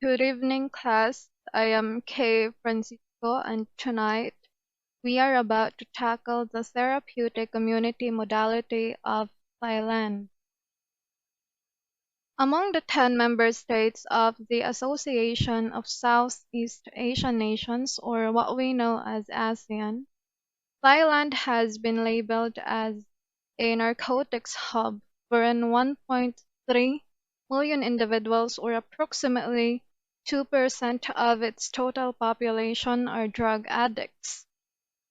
Good evening, class. I am Kay Francisco, and tonight we are about to tackle the therapeutic community modality of Thailand. Among the 10 member states of the Association of Southeast Asian Nations, or what we know as ASEAN, Thailand has been labeled as a narcotics hub, wherein 1.3 million individuals, or approximately 2% of its total population, are drug addicts.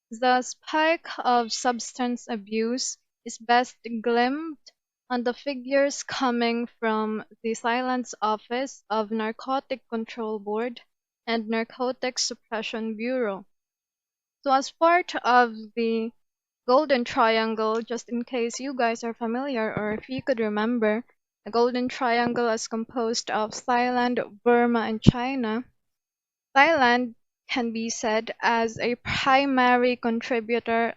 The spike of substance abuse is best glimpsed on the figures coming from the Thailand's Office of Narcotic Control Board and Narcotics Suppression Bureau. So, as part of the Golden Triangle, just in case you guys are familiar or if you could remember, the Golden Triangle is composed of Thailand, Burma, and China. Thailand can be said as a primary contributor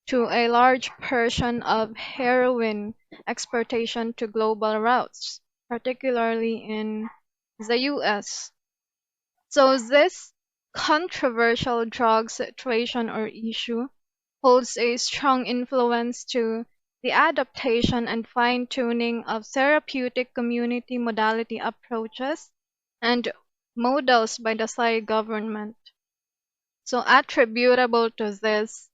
to a large portion of heroin exportation to global routes, particularly in the US. So this controversial drug situation or issue holds a strong influence to the adaptation and fine-tuning of therapeutic community modality approaches and models by the Thai government. So attributable to this,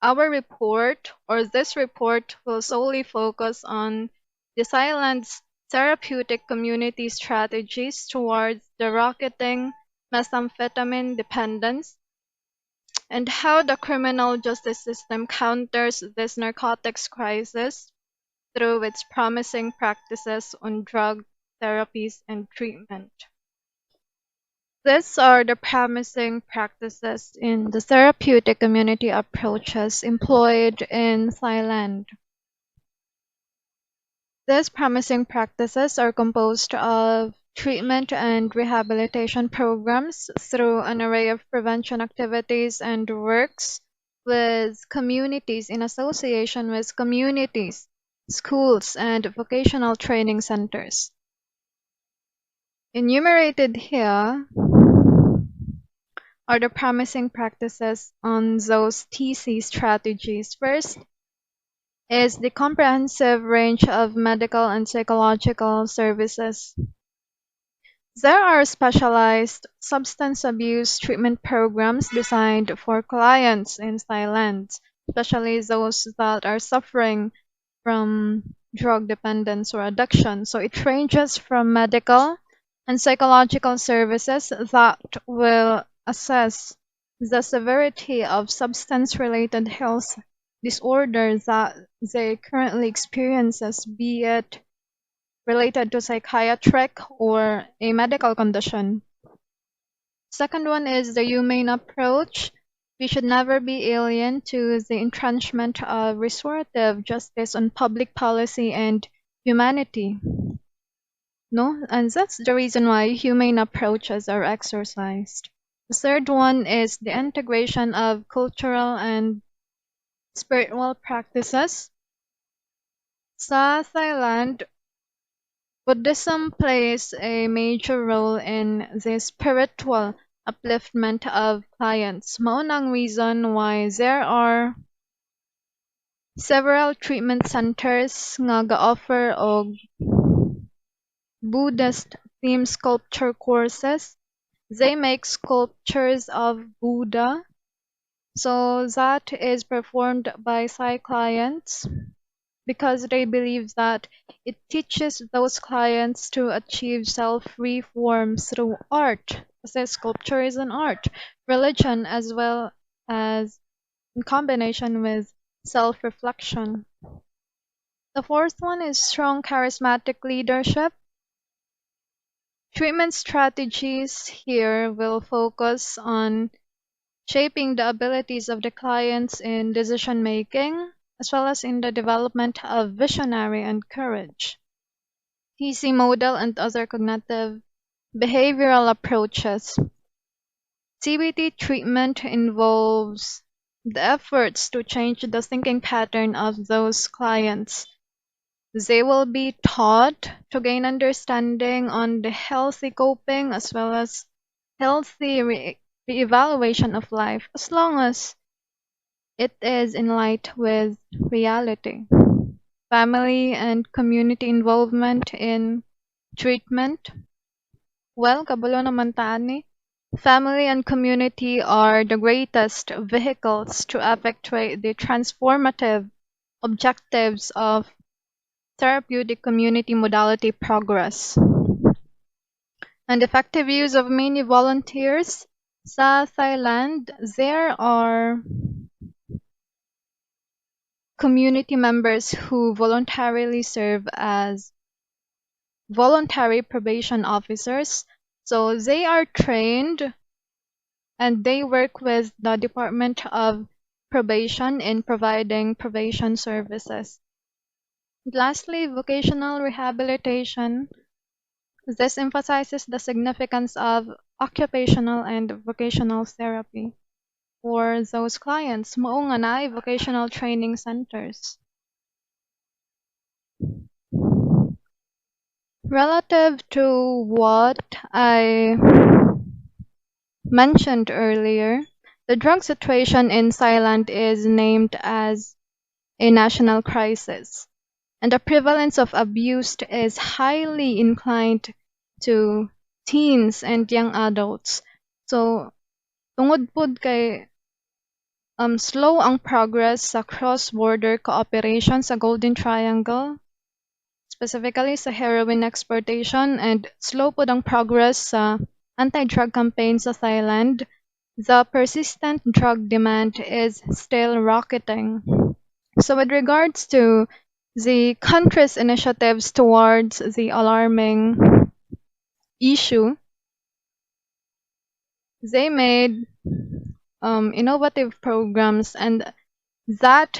our report or this report will solely focus on the Thailand's therapeutic community strategies towards the rocketing methamphetamine dependence and how the criminal justice system counters this narcotics crisis through its promising practices on drug therapies and treatment. These are the promising practices in the therapeutic community approaches employed in Thailand. These promising practices are composed of treatment and rehabilitation programs through an array of prevention activities and works with communities in association with communities, schools, and vocational training centers. Enumerated here are the promising practices on those TC strategies. First is the comprehensive range of medical and psychological services. There are specialized substance abuse treatment programs designed for clients in Thailand, especially those that are suffering from drug dependence or addiction. So it ranges from medical and psychological services that will assess the severity of substance related health disorders that they currently experiences, be it related to psychiatric or a medical condition. Second one is the humane approach. We should never be alien to the entrenchment of restorative justice on public policy and humanity. No, and that's the reason why humane approaches are exercised. The third one is the integration of cultural and spiritual practices. Sa Thailand, Buddhism plays a major role in the spiritual upliftment of clients. Mao nang reason why there are several treatment centers nga ga-offer og Buddhist themed sculpture courses. They make sculptures of Buddha, so that is performed by Thai clients because they believe that it teaches those clients to achieve self-reform through art, because sculpture is an art, religion, as well as in combination with self-reflection. The fourth one is strong charismatic leadership. Treatment strategies here will focus on shaping the abilities of the clients in decision making, as well as in the development of visionary and courage. TC model and other cognitive behavioral approaches. CBT treatment involves the efforts to change the thinking pattern of those clients. They will be taught to gain understanding on the healthy coping as well as healthy re-evaluation of life as long as it is in light with reality. Family and community involvement in treatment. Well, kabalo naman ta ni. Family and community are the greatest vehicles to effectuate the transformative objectives of therapeutic community modality progress. And effective use of many volunteers. Sa Thailand, there are community members who voluntarily serve as voluntary probation officers. So they are trained and they work with the Department of Probation in providing probation services. Lastly, vocational rehabilitation. This emphasizes the significance of occupational and vocational therapy for those clients. Mao nga naay vocational training centers. Relative to what I mentioned earlier, the drug situation in Thailand is named as a national crisis, and the prevalence of abuse is highly inclined to teens and young adults. So, tungod pod kay slow ang progress sa cross-border cooperation sa Golden Triangle, specifically sa heroin exportation, and slow pod ang progress sa anti-drug campaign sa Thailand, the persistent drug demand is still rocketing. So with regards to the country's initiatives towards the alarming issue, they made innovative programs, and that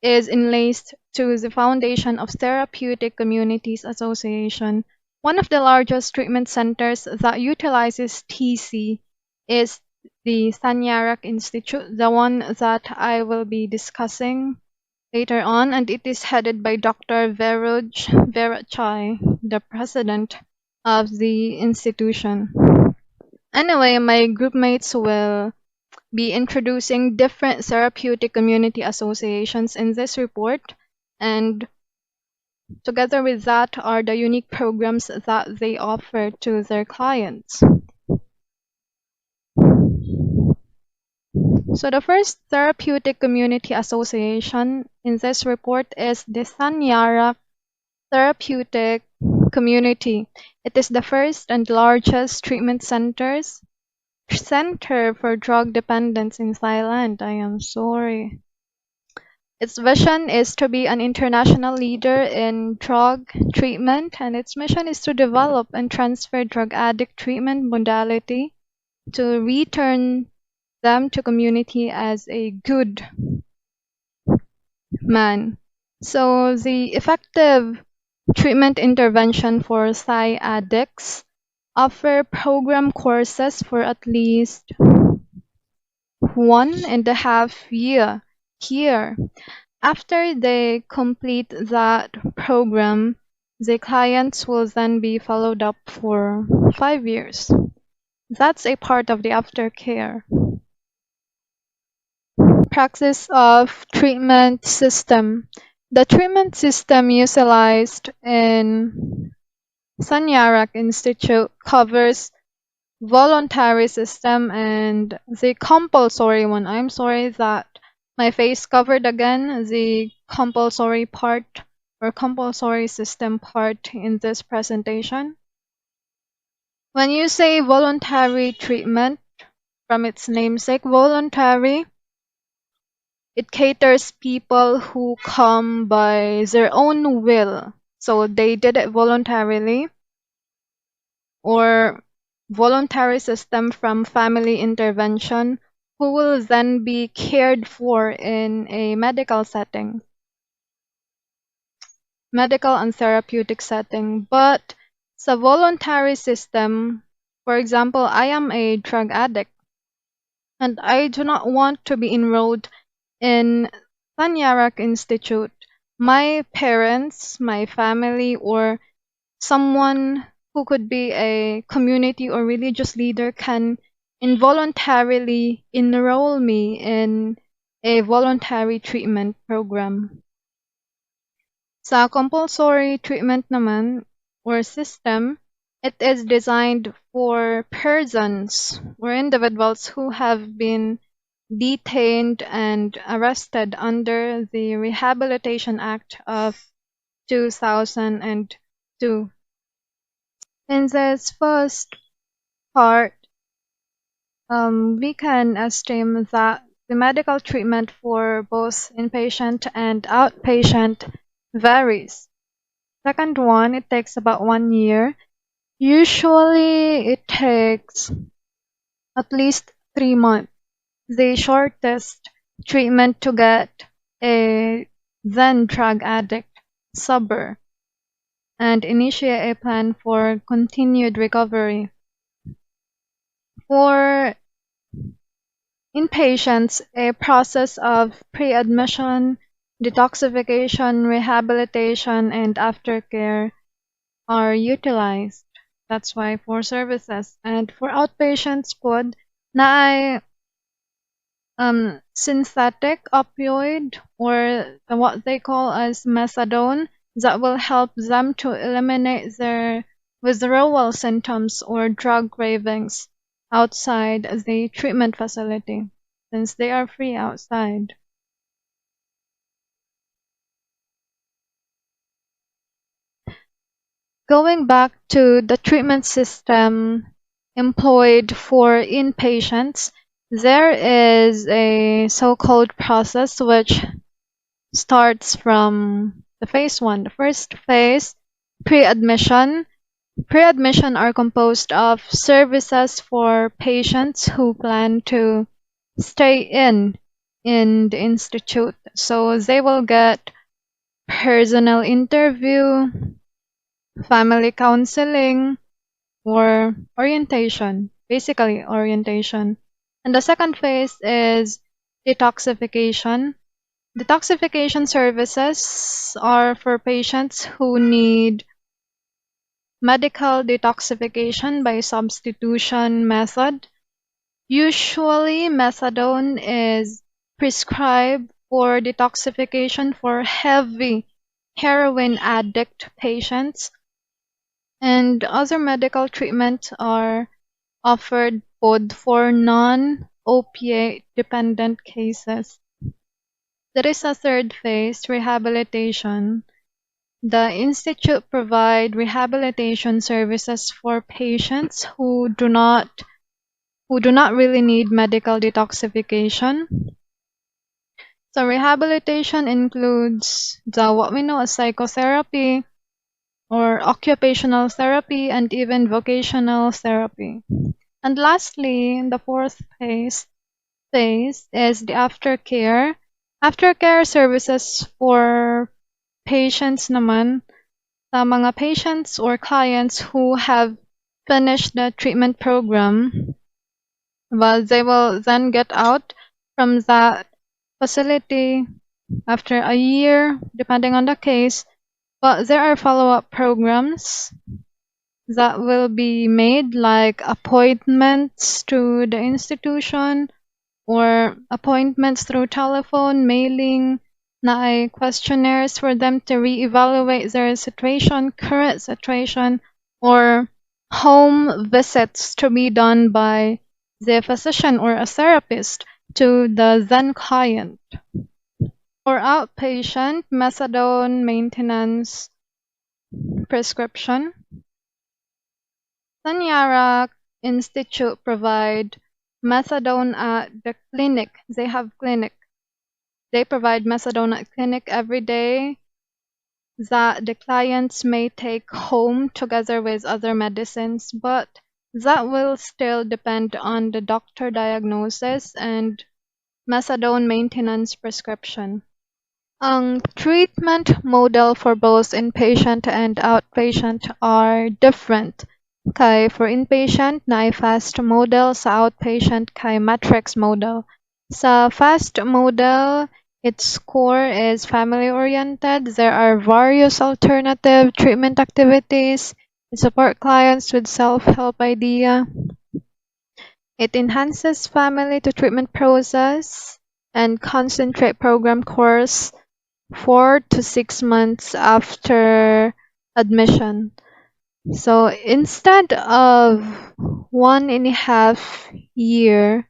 is enlaced to the foundation of Therapeutic Communities Association. One of the largest treatment centers that utilizes TC is the Sanyarak Institute, the one that I will be discussing later on, and it is headed by Dr. Veruj Verachai, the president of the institution. Anyway, my group mates will be introducing different therapeutic community associations in this report, and together with that are the unique programs that they offer to their clients. So the first therapeutic community association in this report is the Sanyara Therapeutic Community. It is the first and largest treatment center for drug dependence in Thailand. I am sorry. Its vision is to be an international leader in drug treatment, and its mission is to develop and transfer drug addict treatment modality to return them to community as a good man. So the effective treatment intervention for Thai addicts offer program courses for at least 1.5 year here. After they complete that program, the clients will then be followed up for 5 years. That's a part of the aftercare. Praxis of treatment system. The treatment system utilized in Sanyarak Institute covers voluntary system and the compulsory one. I'm sorry that my face covered again the compulsory part or compulsory system part in this presentation. When you say voluntary treatment, from its namesake, voluntary, it caters people who come by their own will. So they did it voluntarily, or voluntary system from family intervention, who will then be cared for in a medical setting, medical and therapeutic setting. But sa voluntary system, for example, I am a drug addict and I do not want to be enrolled in Sanyarak Institute. My parents, my family, or someone who could be a community or religious leader can involuntarily enroll me in a voluntary treatment program. Sa compulsory treatment naman or system, it is designed for persons or individuals who have been detained and arrested under the Rehabilitation Act of 2002. In this first part, we can estimate that the medical treatment for both inpatient and outpatient varies. Second one, it takes about 1 year. Usually, it takes at least 3 months. The shortest treatment to get a then drug addict sober and initiate a plan for continued recovery. For inpatients, a process of pre-admission, detoxification, rehabilitation, and aftercare are utilized. That's why for services. And for outpatients po, na synthetic opioid or what they call as methadone that will help them to eliminate their withdrawal symptoms or drug cravings outside the treatment facility since they are free outside. Going back to the treatment system employed for inpatients, there is a so-called process which starts from the phase one. The first phase, pre-admission. Pre-admission are composed of services for patients who plan to stay in the institute. So they will get personal interview, family counseling, or orientation, basically orientation. And the second phase is detoxification. Detoxification services are for patients who need medical detoxification by substitution method. Usually, methadone is prescribed for detoxification for heavy heroin addict patients, and other medical treatments are offered both for non-opiate dependent cases. There is a third phase, rehabilitation. The institute provide rehabilitation services for patients who do not really need medical detoxification. So rehabilitation includes what we know as psychotherapy or occupational therapy and even vocational therapy. And lastly, the fourth phase is the aftercare. Aftercare services for patients naman, sa mga patients or clients who have finished the treatment program. Well, they will then get out from that facility after a year, depending on the case. But there are follow-up programs that will be made, like appointments to the institution or appointments through telephone, mailing, na ay questionnaires for them to reevaluate their situation, current situation, or home visits to be done by the physician or a therapist to the then client. For outpatient, methadone maintenance prescription. Sanyara Institute provide methadone at the clinic. They have clinic. They provide methadone at clinic every day that the clients may take home together with other medicines, but that will still depend on the doctor diagnosis and methadone maintenance prescription. Ang treatment model for both inpatient and outpatient are different. Kay for inpatient, na fast model, sa outpatient kay matrix model. Sa fast model, Its core is family-oriented. There are various alternative treatment activities to support clients with self-help idea. It enhances family to treatment process and concentrate program course 4 to 6 months after admission. So instead of 1.5 year,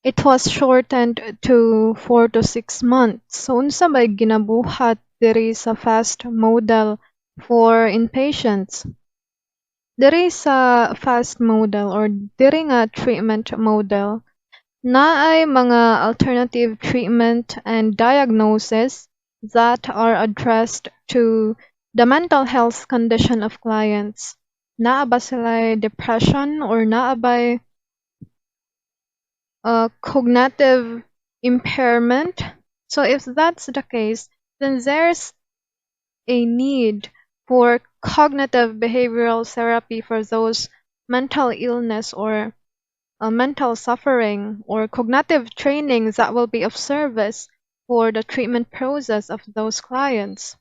it was shortened to 4 to 6 months. So unsa may ginabuhat diri sa fast modal for inpatients? Diri sa fast modal or diri nga treatment model, naay mga alternative treatment and diagnosis that are addressed to the mental health condition of clients. Naa ba sila depression or naa ba cognitive impairment? So if that's the case, then there's a need for cognitive behavioral therapy for those mental illness or mental suffering or cognitive training that will be of service for the treatment process of those clients.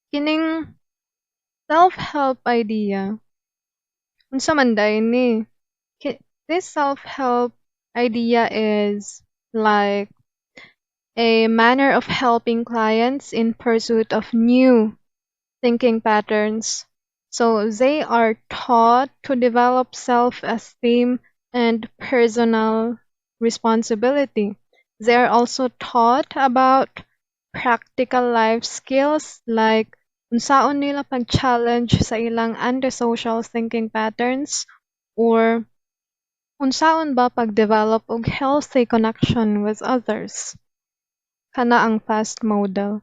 Kining self-help idea, unsa man day ni? This self-help idea is like a manner of helping clients in pursuit of new thinking patterns. So they are taught to develop self-esteem and personal responsibility. They are also taught about practical life skills like unsaon nila pag-challenge sa ilang antisocial thinking patterns or unsaon ba pag-develop og healthy connection with others. Kana ang fast model.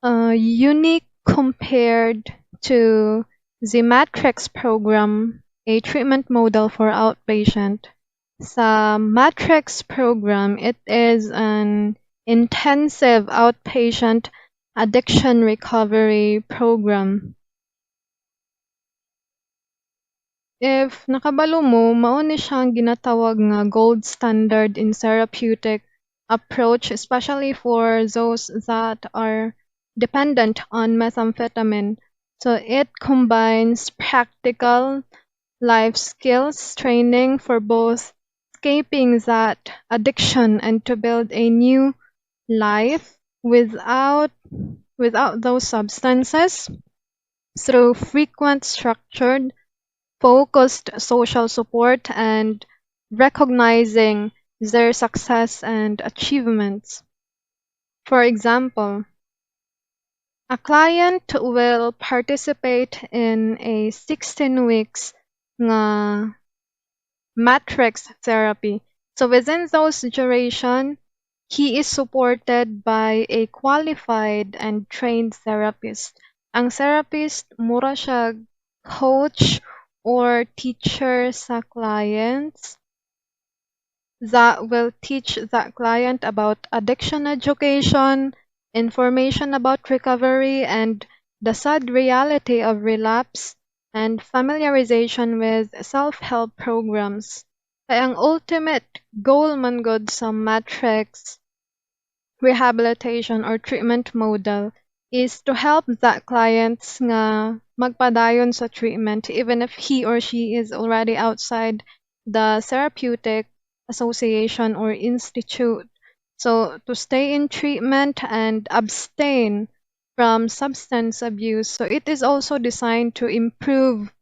Unique compared to the Matrix program, a treatment model for outpatient. Sa Matrix program, it is an intensive outpatient addiction recovery program. If nakabalo mo, mao ni siyang ginatawag nga gold standard in therapeutic approach, especially for those that are dependent on methamphetamine. So it combines practical life skills training for both escaping that addiction and to build a new life without those substances through frequent structured focused social support and recognizing their success and achievements. For example, a client will participate in a 16 weeks nga matrix therapy. So within those duration, he is supported by a qualified and trained therapist. Ang therapist, mura siya coach or teacher sa clients that will teach that client about addiction education, information about recovery, and the sad reality of relapse, and familiarization with self-help programs. Kaya ang ultimate goal man gud sa matrix rehabilitation or treatment model is to help that clients nga magpadayon sa treatment even if he or she is already outside the therapeutic association or institute. So to stay in treatment and abstain from substance abuse. So it is also designed to improve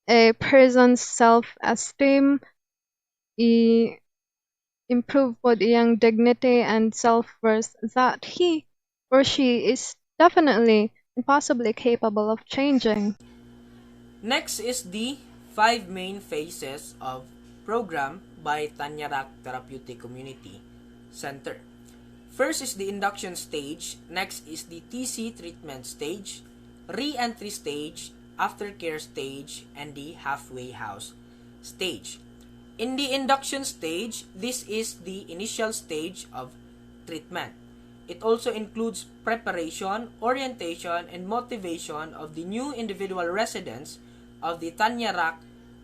a person's self-esteem, improve pod iyang dignity and self-worth that he or she is definitely and possibly capable of changing. Next is the 5 main phases of program by Tanyarak Therapeutic Community Center. First is the induction stage, next is the TC treatment stage, re-entry stage, aftercare stage, and the halfway house stage. In the induction stage, this is the initial stage of treatment. It also includes preparation, orientation, and motivation of the new individual residents of the Tanyarak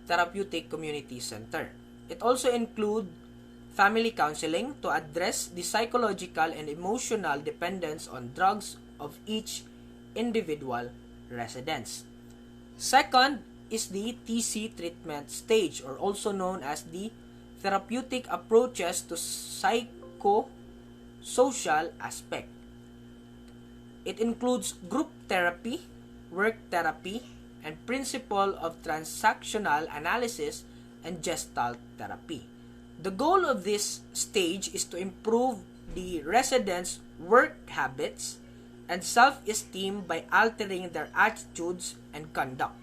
Therapeutic Community Center. It also includes family counseling to address the psychological and emotional dependence on drugs of each individual residents. Second is the TC treatment stage, or also known as the therapeutic approaches to psychosocial aspect. It includes group therapy, work therapy, and principle of transactional analysis and gestalt therapy. The goal of this stage is to improve the residents' work habits and self-esteem by altering their attitudes and conduct,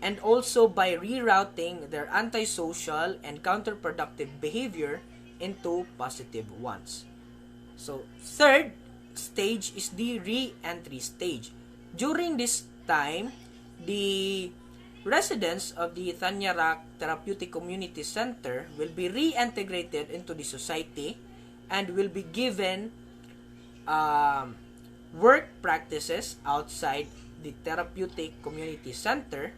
and also by rerouting their antisocial and counterproductive behavior into positive ones. So, third stage is the re-entry stage. During this time, the residents of the Tanyarak Therapeutic Community Center will be reintegrated into the society and will be given um, work practices outside the Therapeutic Community Center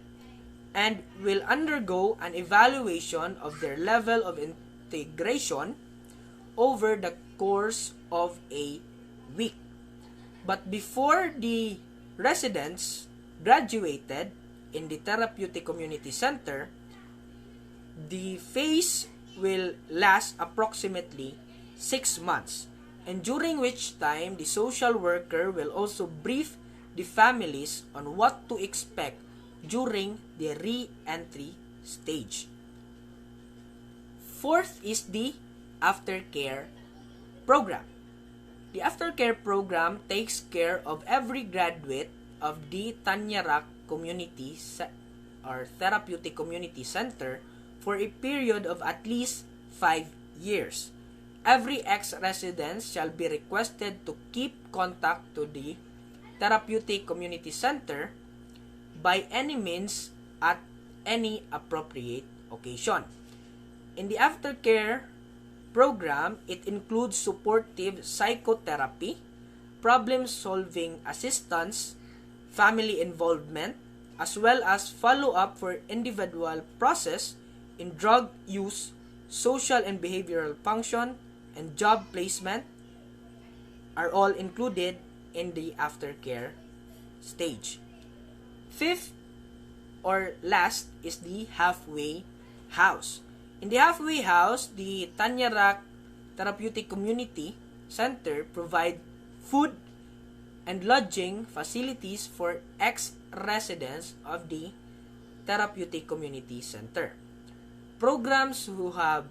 and will undergo an evaluation of their level of integration over the course of a week. But before the residents graduated in the Therapeutic Community Center, the phase will last approximately 6 months, and during which time the social worker will also brief the families on what to expect during the re-entry stage. Fourth is the aftercare program. The aftercare program takes care of every graduate of the Tanyarak Community or Therapeutic Community Center for a period of at least 5 years. Every ex-resident shall be requested to keep contact to the Therapeutic Community Center by any means at any appropriate occasion. In the aftercare program, it includes supportive psychotherapy, problem-solving assistance, family involvement, as well as follow-up for individual process in drug use, social and behavioral function, and job placement are all included in the aftercare stage. Fifth or last is the halfway house. In the halfway house, the Tanyarak Therapeutic Community Center provide food and lodging facilities for ex-residents of the Therapeutic Community Center. Programs who have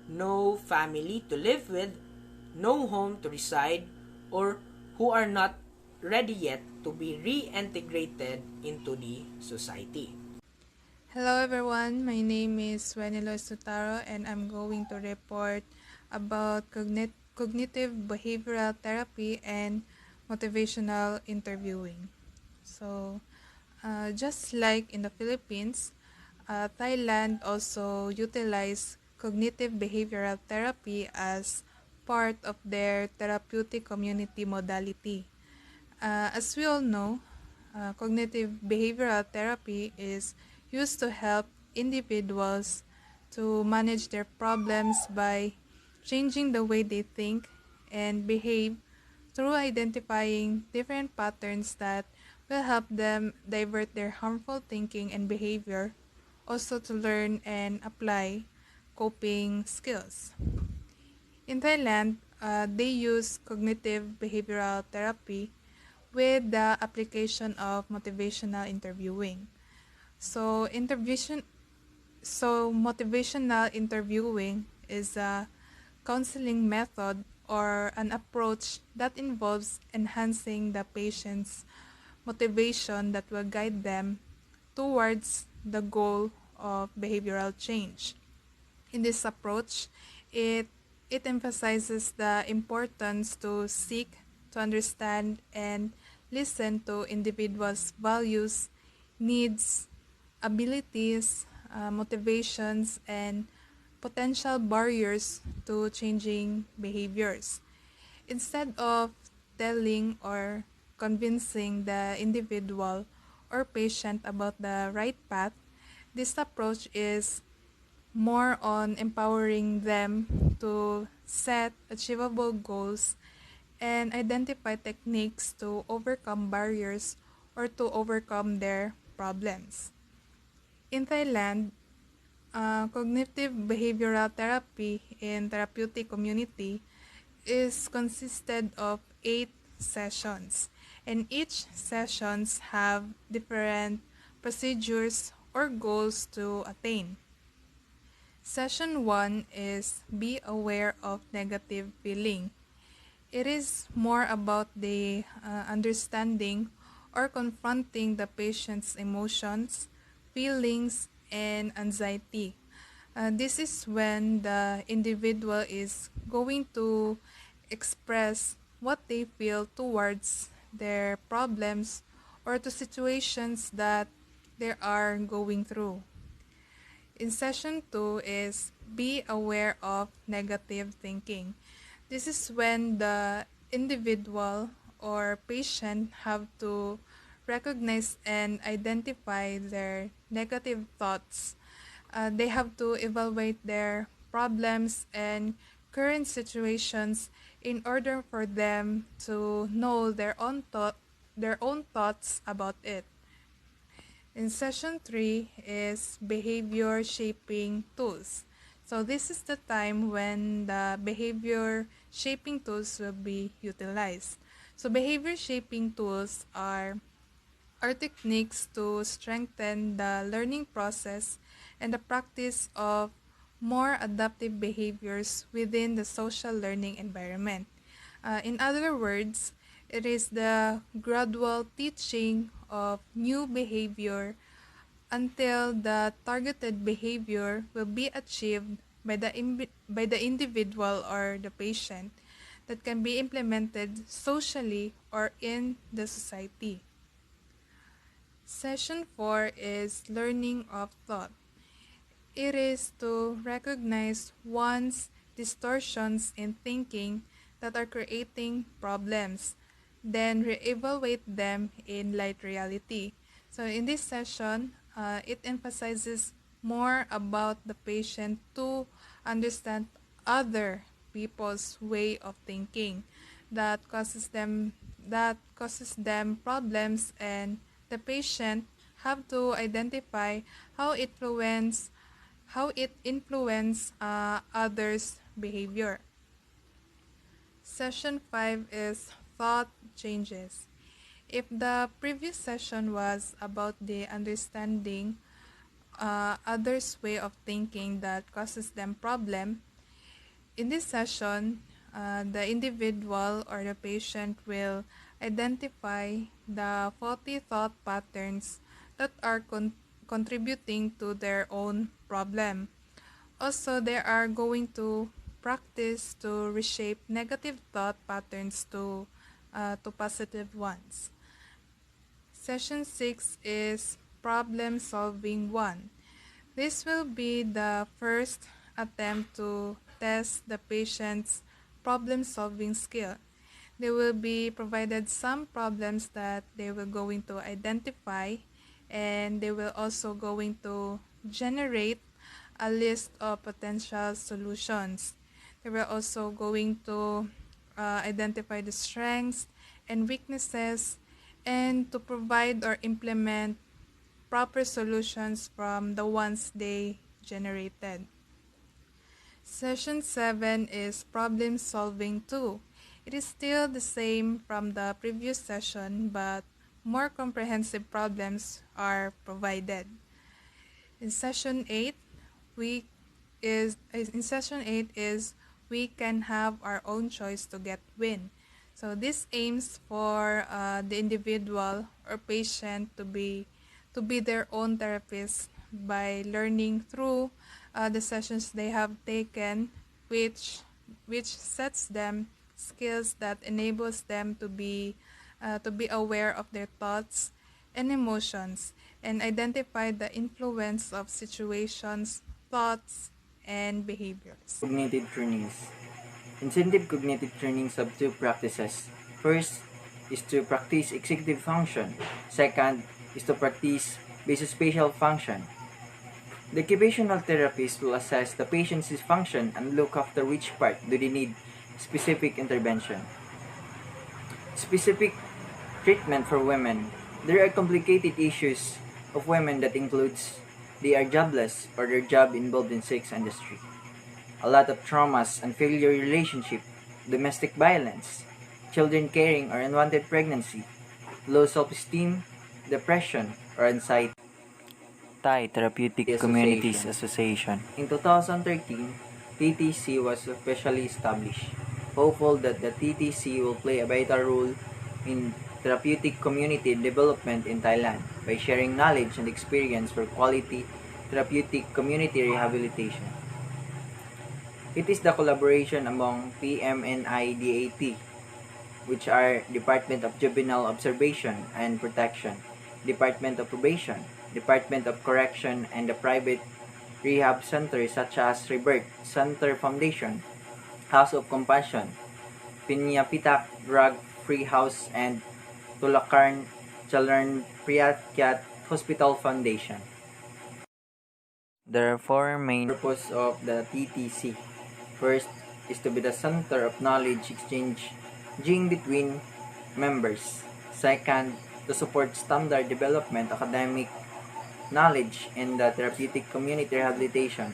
no family to live with, no home to reside, or who are not ready yet to be reintegrated into the society. Hello everyone, my name is Wenelo Sutaro and I'm going to report about cognitive behavioral therapy and motivational interviewing. So, just like in the Philippines, Thailand also utilized cognitive behavioral therapy as part of their therapeutic community modality. As we all know, cognitive behavioral therapy is used to help individuals to manage their problems by changing the way they think and behave through identifying different patterns that will help them divert their harmful thinking and behavior, also to learn and apply coping skills. In Thailand, they use cognitive behavioral therapy with the application of motivational interviewing. So motivational interviewing is a counseling method or an approach that involves enhancing the patient's motivation that will guide them towards the goal of behavioral change. In this approach, it it emphasizes the importance to seek to understand and listen to individuals' values, needs, abilities, motivations, and potential barriers to changing behaviors. Instead of telling or convincing the individual or patient about the right path, this approach is more on empowering them to set achievable goals and identify techniques to overcome barriers or to overcome their problems. In Thailand, cognitive behavioral therapy in therapeutic community is consisted of 8 sessions, and each sessions have different procedures or goals to attain. Session 1 is be aware of negative feeling. It is more about the understanding or confronting the patient's emotions, feelings, and anxiety. This is when the individual is going to express what they feel towards their problems or to situations that they are going through. In session 2 is be aware of negative thinking. This is when the individual or patient have to recognize and identify their negative thoughts. They have to evaluate their problems and current situations in order for them to know their own thoughts about it. In session 3 is behavior shaping tools. So this is the time when the behavior shaping tools will be utilized. So behavior shaping tools are techniques to strengthen the learning process and the practice of more adaptive behaviors within the social learning environment. In other words, it is the gradual teaching of new behavior until the targeted behavior will be achieved by the individual or the patient that can be implemented socially or in the society. Session 4 is learning of thought. It is to recognize one's distortions in thinking that are creating problems, then reevaluate them in light reality. So in this session, it emphasizes more about the patient to understand other people's way of thinking that causes them problems, and the patient have to identify how it influence others' behavior. Session 5 is thought changes. If the previous session was about the understanding others' way of thinking that causes them problem, in this session, the individual or the patient will identify the faulty thought patterns that are contributing to their own problem. Also, they are going to practice to reshape negative thought patterns to positive ones. Session 6 is Problem Solving 1. This will be the first attempt to test the patient's problem solving skill. They will be provided some problems that they will going to identify, and they will also going to generate a list of potential solutions. They will also going to identify the strengths and weaknesses and to provide or implement proper solutions from the ones they generated. Session 7 is Problem Solving 2. It is still the same from the previous session, but more comprehensive problems are provided. In session 8, we is we can have our own choice to get win. So this aims for the individual or patient to be their own therapist by learning through the sessions they have taken, which sets them skills that enables them to be aware of their thoughts and emotions and identify the influence of situations, thoughts, and behaviors. Cognitive trainings. Incentive cognitive trainings have two practices. First is to practice executive function. Second is to practice basic spatial function. The occupational therapist will assess the patient's function and look after which part do they need specific intervention. Specific treatment for women. There are complicated issues of women that includes they are jobless or their job involved in sex industry. A lot of traumas and failure relationship, domestic violence, children caring or unwanted pregnancy, low self-esteem, depression, or anxiety. Thai Therapeutic Communities Association. In 2013, TTC was officially established, hopeful that the TTC will play a vital role in therapeutic community development in Thailand by sharing knowledge and experience for quality therapeutic community rehabilitation. It is the collaboration among PMNIDAT, which are Department of Juvenile Observation and Protection, Department of Probation, Department of Correction, and the private rehab centers such as Rebirth Center Foundation, House of Compassion, Pinyapitak Drug Free House, and Tulakarn Chalern Priyakyat Hospital Foundation. There are four main purposes of the TTC. First is to be the center of knowledge exchanging between members. Second, to support standard development, academic knowledge, and the therapeutic community rehabilitation.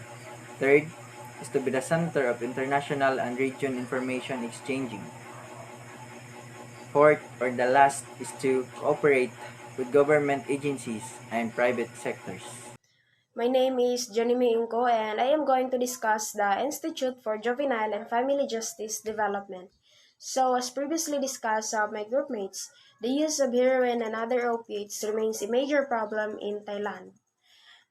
Third is to be the center of international and region information exchanging. Fourth, or the last, is to cooperate with government agencies and private sectors. My name is Janime Inko and I am going to discuss the Institute for Juvenile and Family Justice Development. So, as previously discussed of my groupmates, the use of heroin and other opiates remains a major problem in Thailand.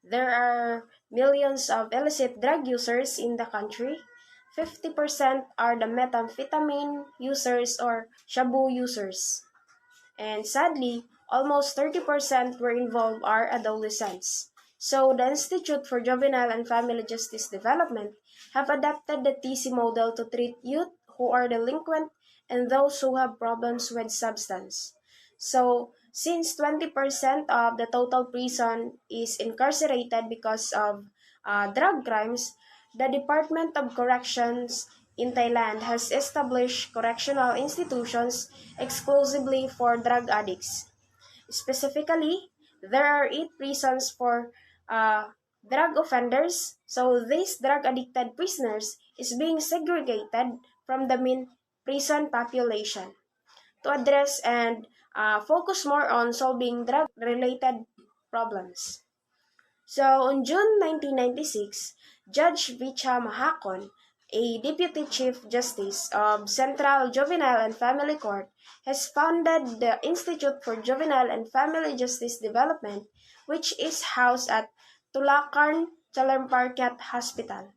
There are millions of illicit drug users in the country. 50% are the methamphetamine users or shabu users. And sadly, almost 30% were involved are adolescents. So the Institute for Juvenile and Family Justice Development have adapted the TC model to treat youth who are delinquent and those who have problems with substance. So since 20% of the total prison is incarcerated because of drug crimes, the Department of Corrections in Thailand has established correctional institutions exclusively for drug addicts. Specifically, there are 8 prisons for drug offenders. So these drug addicted prisoners is being segregated from the main prison population to address and focus more on solving drug related problems. So on June 1996, Judge Vicha Mahakon, a Deputy Chief Justice of Central Juvenile and Family Court, has founded the Institute for Juvenile and Family Justice Development, which is housed at Tulakarn Chalamparkat Hospital.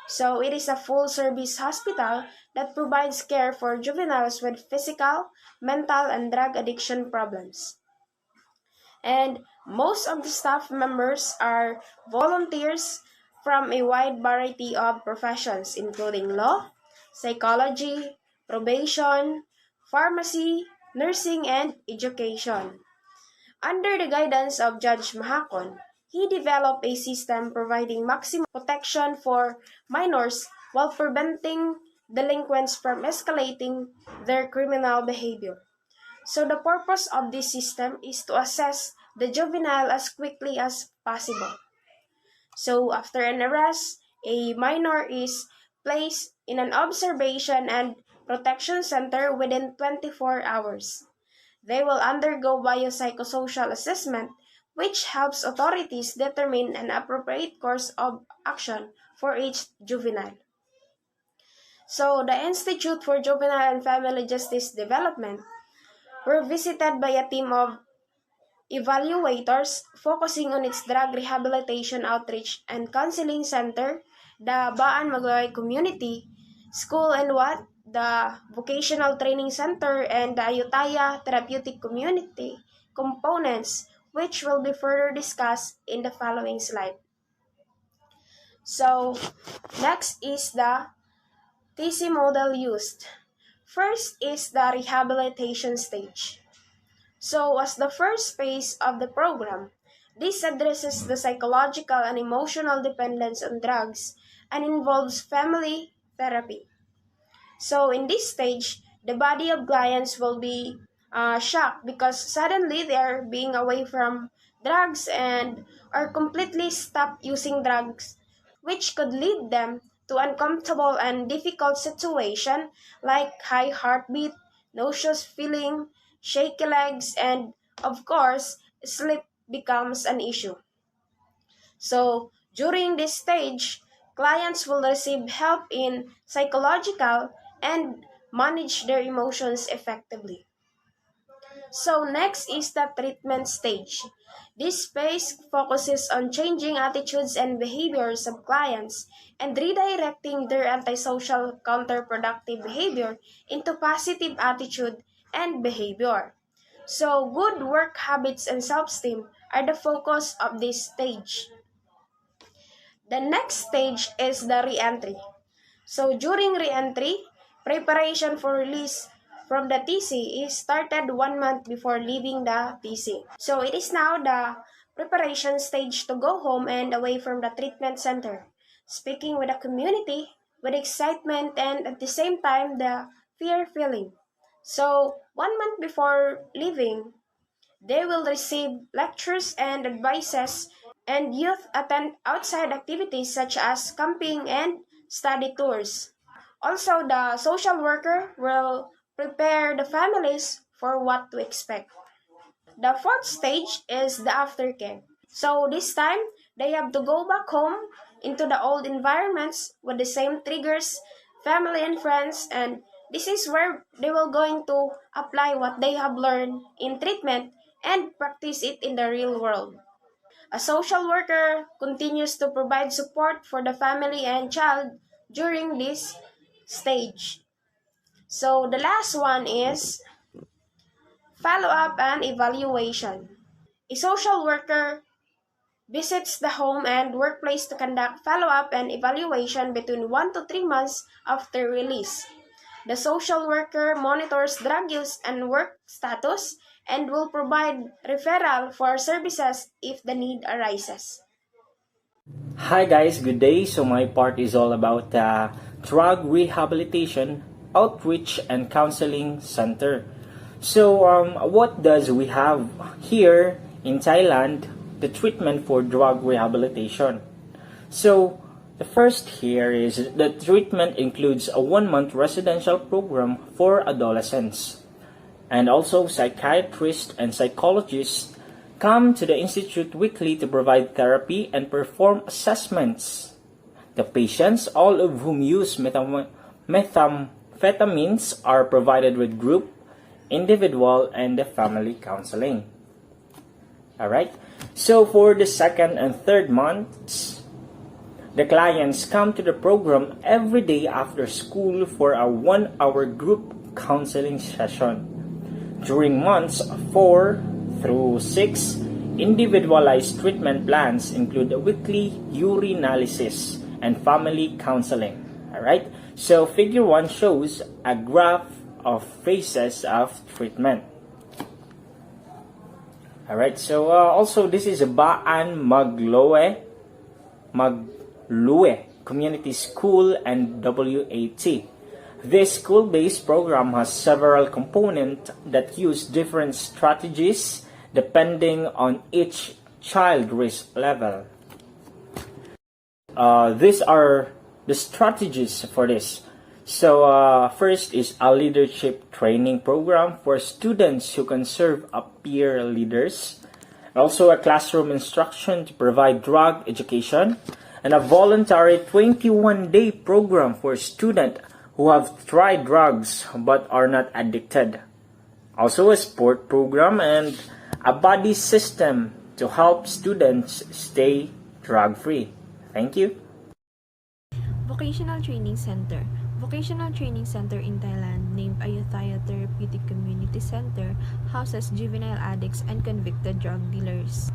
So it is a full-service hospital that provides care for juveniles with physical, mental, and drug addiction problems. And most of the staff members are volunteers from a wide variety of professions, including law, psychology, probation, pharmacy, nursing, and education. Under the guidance of Judge Mahakon, he developed a system providing maximum protection for minors while preventing delinquents from escalating their criminal behavior. So the purpose of this system is to assess the juvenile as quickly as possible. So after an arrest, a minor is placed in an observation and protection center within 24 hours. They will undergo biopsychosocial assessment, which helps authorities determine an appropriate course of action for each juvenile. So the Institute for Juvenile and Family Justice Development were visited by a team of evaluators focusing on its drug rehabilitation outreach and counseling center, the Baan Magloy Community School and What, the Vocational Training Center, and the Ayutthaya Therapeutic Community components, which will be further discussed in the following slide. So, next is the TC model used. First is the rehabilitation stage. So, as the first phase of the program, This addresses the psychological and emotional dependence on drugs and involves family therapy. So in this stage, the body of clients will be shocked because suddenly they are being away from drugs and are completely stop using drugs, which could lead them to uncomfortable and difficult situation like high heartbeat, nauseous feeling, shaky legs, and of course, sleep becomes an issue. So, during this stage, clients will receive help in psychological and manage their emotions effectively. So, next is the treatment stage. This phase focuses on changing attitudes and behaviors of clients and redirecting their antisocial counterproductive behavior into positive attitude and behavior. So, good work habits and self-esteem are the focus of this stage. The next stage is the reentry. So during reentry, preparation for release from the TC is started 1 month before leaving the TC. So it is now the preparation stage to go home and away from the treatment center, speaking with the community with excitement and at the same time the fear feeling. So 1 month before leaving, they will receive lectures and advices and youth attend outside activities such as camping and study tours. Also, the social worker will prepare the families for what to expect. The fourth stage is the aftercare. So this time, they have to go back home into the old environments with the same triggers, family and friends, and this is where they will going to apply what they have learned in treatment and practice it in the real world. A social worker continues to provide support for the family and child during this stage. So the last one is follow-up and evaluation. A social worker visits the home and workplace to conduct follow-up and evaluation between 1 to 3 months after release. The social worker monitors drug use and work status and will provide referral for services if the need arises. Hi guys, good day. So my part is all about the drug rehabilitation outreach and counseling center. So what does we have here in Thailand? The treatment for drug rehabilitation. So the first here is the treatment includes a 1 month residential program for adolescents. And also psychiatrists and psychologists come to the Institute weekly to provide therapy and perform assessments. The patients, all of whom use methamphetamines, are provided with group, individual, and the family counseling. Alright, so for the second and third months, the clients come to the program every day after school for a 1 hour group counseling session. During months 4 through 6, individualized treatment plans include a weekly urinalysis and family counseling. Alright, so figure 1 shows a graph of phases of treatment. Alright, so also this is Baan Maglue Community School and WAT. This school-based program has several components that use different strategies depending on each child risk level. These are the strategies for this. So first is a leadership training program for students who can serve as peer leaders. Also a classroom instruction to provide drug education. And a voluntary 21-day program for students who have tried drugs but are not addicted. Also a sport program and a buddy system to help students stay drug-free. Thank you. Vocational Training Center. Vocational Training Center in Thailand, named Ayutthaya Therapeutic Community Center, houses juvenile addicts and convicted drug dealers.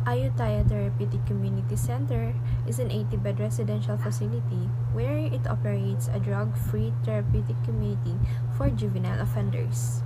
Ayutthaya Therapeutic Community Center is an 80-bed residential facility where it operates a drug-free therapeutic community for juvenile offenders.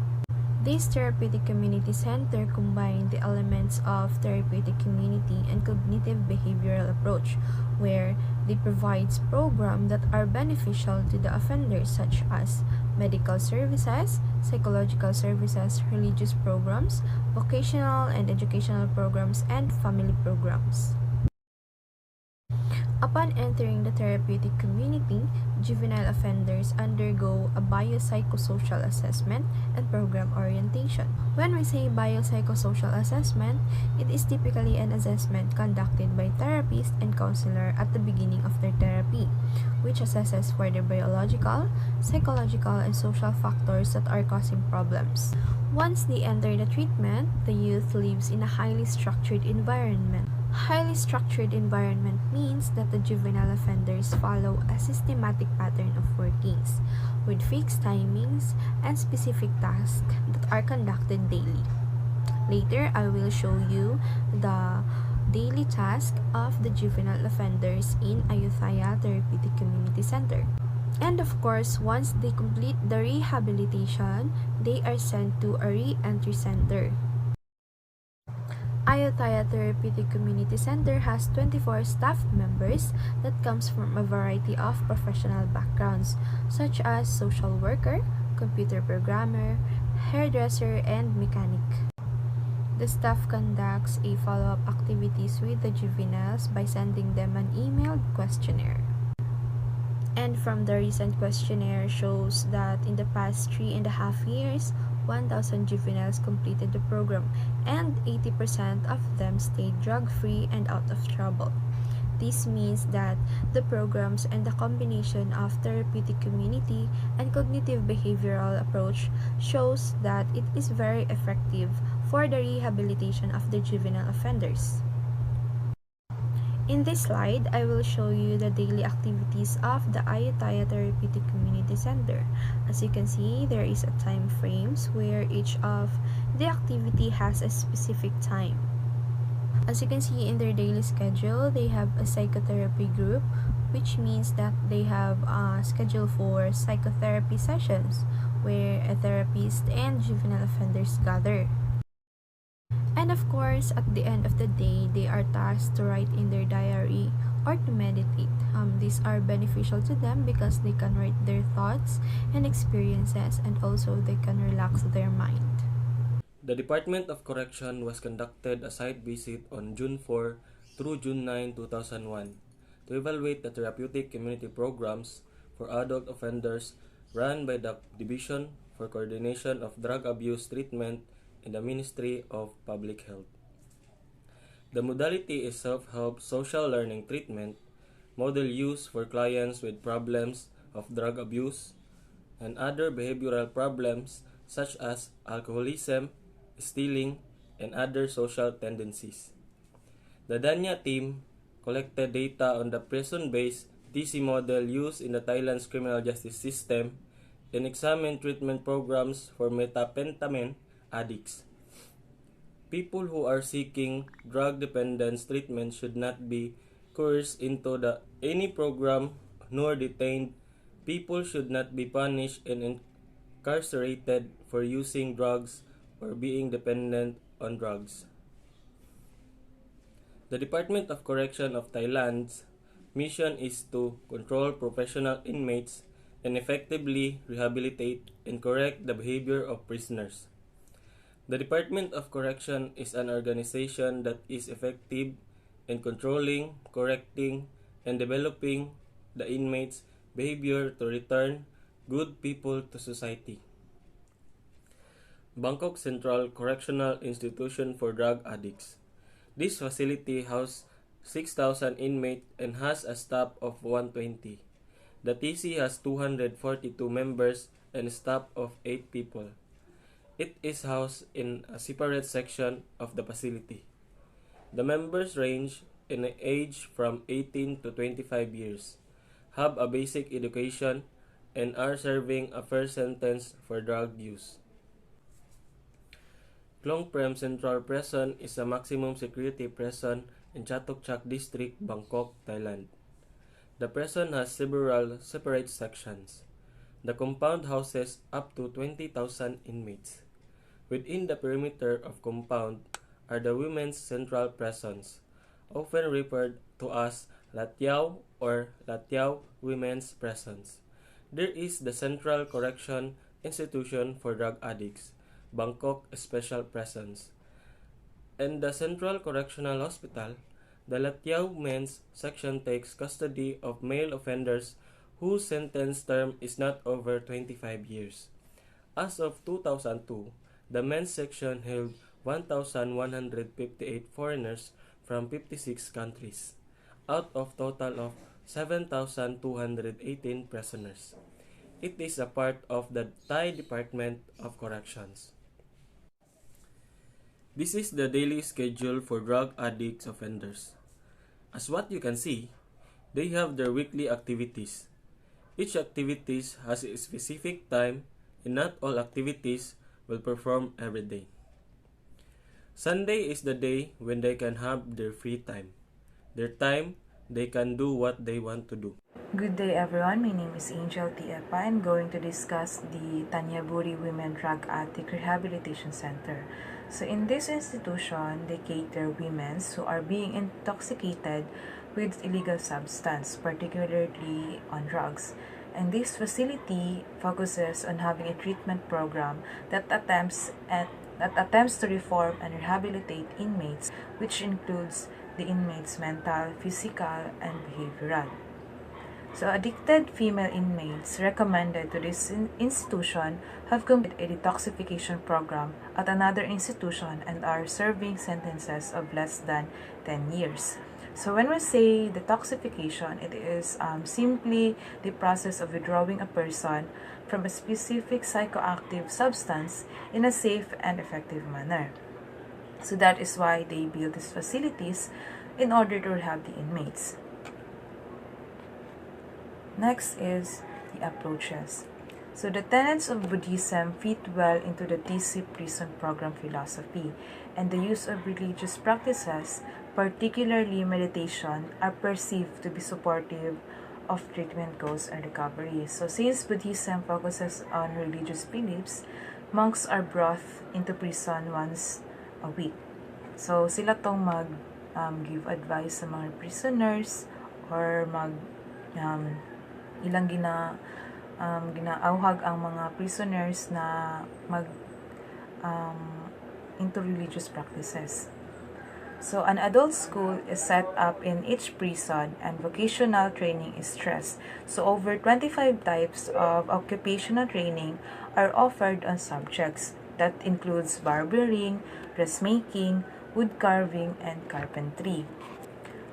This therapeutic community center combines the elements of therapeutic community and cognitive behavioral approach, where they provide programs that are beneficial to the offenders such as medical services, psychological services, religious programs, vocational and educational programs, and family programs. Upon entering the therapeutic community, juvenile offenders undergo a biopsychosocial assessment and program orientation. When we say biopsychosocial assessment, it is typically an assessment conducted by therapists and counselor at the beginning of their therapy, which assesses for the biological, psychological, and social factors that are causing problems. Once they enter the treatment, the youth lives in a highly structured environment. Highly structured environment means that the juvenile offenders follow a systematic pattern of workings with fixed timings and specific tasks that are conducted daily. Later, I will show you the daily task of the juvenile offenders in Ayutthaya Therapeutic Community Center. And of course, once they complete the rehabilitation, they are sent to a re-entry center. Ayutthaya Therapeutic Community Center has 24 staff members that comes from a variety of professional backgrounds such as social worker, computer programmer, hairdresser, and mechanic. The staff conducts a follow-up activities with the juveniles by sending them an emailed questionnaire. And from the recent questionnaire shows that in the past 3.5 years, 1,000 juveniles completed the program and 80% of them stayed drug-free and out of trouble. This means that the programs and the combination of therapeutic community and cognitive behavioral approach shows that it is very effective for the rehabilitation of the juvenile offenders. In this slide, I will show you the daily activities of the Ayutthaya Therapeutic Community Center. As you can see, there is a time frames where each of the activity has a specific time. As you can see in their daily schedule, they have a psychotherapy group, which means that they have a schedule for psychotherapy sessions where a therapist and juvenile offenders gather. And of course, at the end of the day, they are tasked to write in their diary or to meditate. These are beneficial to them because they can write their thoughts and experiences, and also they can relax their mind. The Department of Correction was conducted a site visit on June 4 through June 9, 2001 to evaluate the therapeutic community programs for adult offenders run by the Division for Coordination of Drug Abuse Treatment in the Ministry of Public Health. The modality is self-help social learning treatment, model used for clients with problems of drug abuse and other behavioral problems such as alcoholism, stealing, and other social tendencies. The Danya team collected data on the prison-based TC model used in the Thailand's criminal justice system and examined treatment programs for methamphetamine addicts. People who are seeking drug dependence treatment should not be coerced into any program nor detained. People should not be punished and incarcerated for using drugs or being dependent on drugs. The Department of Correction of Thailand's mission is to control professional inmates and effectively rehabilitate and correct the behavior of prisoners. The Department of Correction is an organization that is effective in controlling, correcting, and developing the inmates' behavior to return good people to society. Bangkok Central Correctional Institution for Drug Addicts. This facility houses 6,000 inmates and has a staff of 120. The TC has 242 members and a staff of 8 people. It is housed in a separate section of the facility. The members range in age from 18 to 25 years, have a basic education, and are serving a first sentence for drug use. Klong Prem Central Prison is a maximum security prison in Chatok Chak District, Bangkok, Thailand. The prison has several separate sections. The compound houses up to 20,000 inmates. Within the perimeter of compound are the women's central prisons, often referred to as Latiao or Latiao Women's Prisons. There is the Central Correction Institution for Drug Addicts, Bangkok Special Prisons, and the Central Correctional Hospital. The Latiao Men's Section takes custody of male offenders whose sentence term is not over 25 years. As of 2002, the men's section held 1,158 foreigners from 56 countries, out of total of 7,218 prisoners. It is a part of the Thai Department of Corrections. This is the daily schedule for drug addicts offenders. As what you can see, they have their weekly activities. Each activities has a specific time and not all activities will perform every day. Sunday is the day when they can have their free time. Their time, they can do what they want to do. Good day everyone, my name is Angel Tiepa. I'm going to discuss the Tanyaburi Women Drug Addict Rehabilitation Center. So in this institution, they cater women who are being intoxicated with illegal substance, particularly on drugs. And this facility focuses on having a treatment program that attempts to reform and rehabilitate inmates, which includes the inmates' mental, physical, and behavioral. So addicted female inmates recommended to this institution have completed a detoxification program at another institution and are serving sentences of less than 10 years. So when we say detoxification, it is simply the process of withdrawing a person from a specific psychoactive substance in a safe and effective manner. So that is why they build these facilities in order to rehab the inmates. Next is the approaches. So the tenets of Buddhism fit well into the TC prison program philosophy, and the use of religious practices, particularly meditation, are perceived to be supportive of treatment goals and recovery. So since Buddhism focuses on religious beliefs, monks are brought into prison once a week. So sila tong give advice sa mga prisoners or ilang ginaauhag ang mga prisoners na into religious practices. So an adult school is set up in each prison and vocational training is stressed. So over 25 types of occupational training are offered on subjects that includes barbering, dressmaking, wood carving, and carpentry.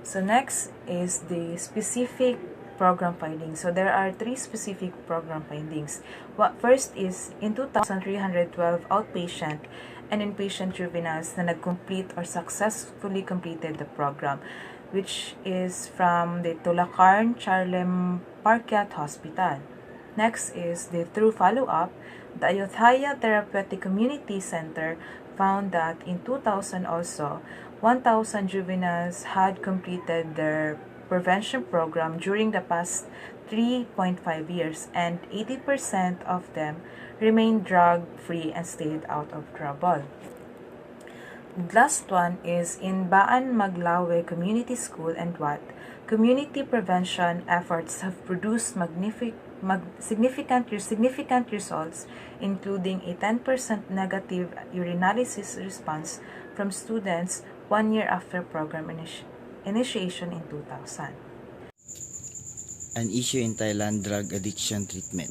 So next is the specific program findings. So there are 3 specific program findings. First is in 2,312 outpatient and inpatient juveniles na nag-complete or successfully completed the program, which is from the Tulakarn Charlem Parkyat Hospital. Next is the through follow-up. The Ayutthaya Therapeutic Community Center found that in 2000 also, 1,000 juveniles had completed their prevention program during the past 3.5 years, and 80% of them remained drug-free and stayed out of trouble. The last one is in Baan Maglawe Community School and Wat. Community prevention efforts have produced significant results, including a 10% negative urinalysis response from students 1 year after program initiation in 2000. An issue in Thailand: drug addiction treatment.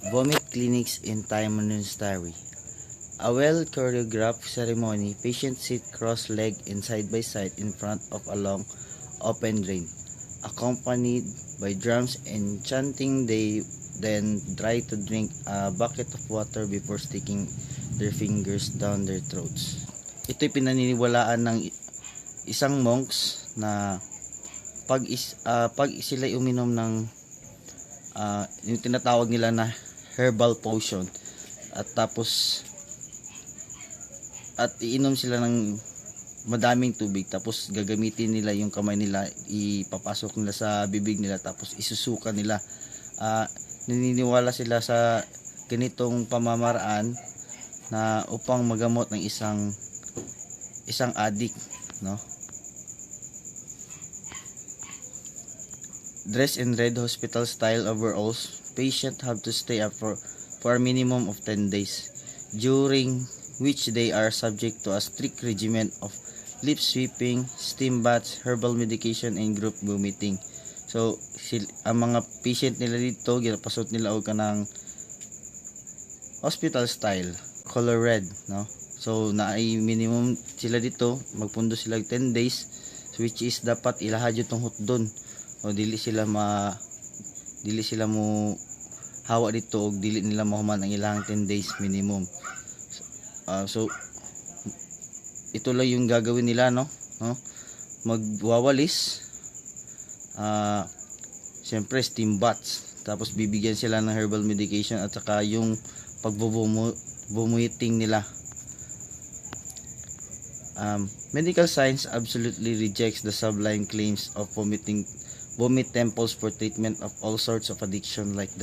Vomit clinics in Thai monastery. A well-choreographed ceremony, patients sit cross-legged and side by side in front of a long, open drain, accompanied by drums and chanting. They then try to drink a bucket of water before sticking their fingers down their throats. Ito'y pinaniniwalaan ng isang monks na pag sila uminom ng yung tinatawag nila na herbal potion at iinom sila ng madaming tubig, tapos gagamitin nila yung kamay nila, ipapasok nila sa bibig nila, tapos isusuka nila. Naniniwala sila sa ganitong pamamaraan na upang magamot ng isang addict, no? Dressed in red hospital style overalls, patients have to stay up for a minimum of 10 days, during which they are subject to a strict regimen of lip sweeping, steam baths, herbal medication, and group vomiting. So, ang mga patient nila dito, ginapasot nila og kanang hospital style, color red, no? So, naay minimum sila dito, magpundo sila 10 days, which is dapat ilahadyo tong hotdon. O dili sila mo hawa dito og dili nila mahuman ang ilang 10 days minimum. So ito lang yung gagawin nila, no? Magwawalis, siyempre steam baths, tapos bibigyan sila ng herbal medication at saka yung pagbubumiting nila. Medical science absolutely rejects the sublime claims of vomit temples for treatment of all sorts of addiction like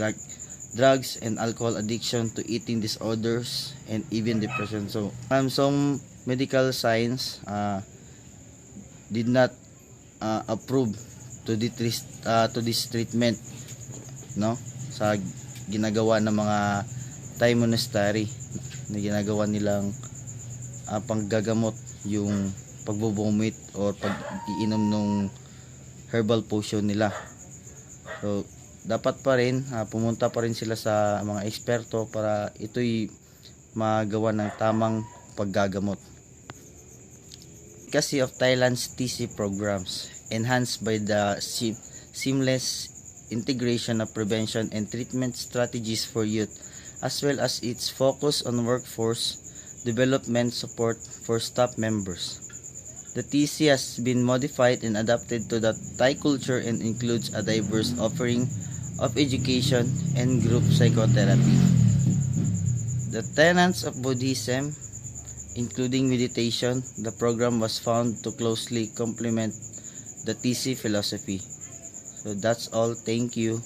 drugs and alcohol addiction to eating disorders and even depression. So some medical science did not approve to this treatment, no, sa ginagawa ng mga Thai monastery na ginagawa nilang panggagamot yung pagbubumit or pag-iinom ng herbal potion nila. So dapat pa rin pumunta pa rin sila sa mga eksperto para ito'y magawa ng tamang paggagamot. Efficacy of Thailand's TC programs, enhanced by the seamless integration of prevention and treatment strategies for youth, as well as its focus on workforce development support for staff members. The TC has been modified and adapted to the Thai culture and includes a diverse offering of education and group psychotherapy. The tenets of Buddhism, including meditation, the program was found to closely complement the TC philosophy. So that's all. Thank you.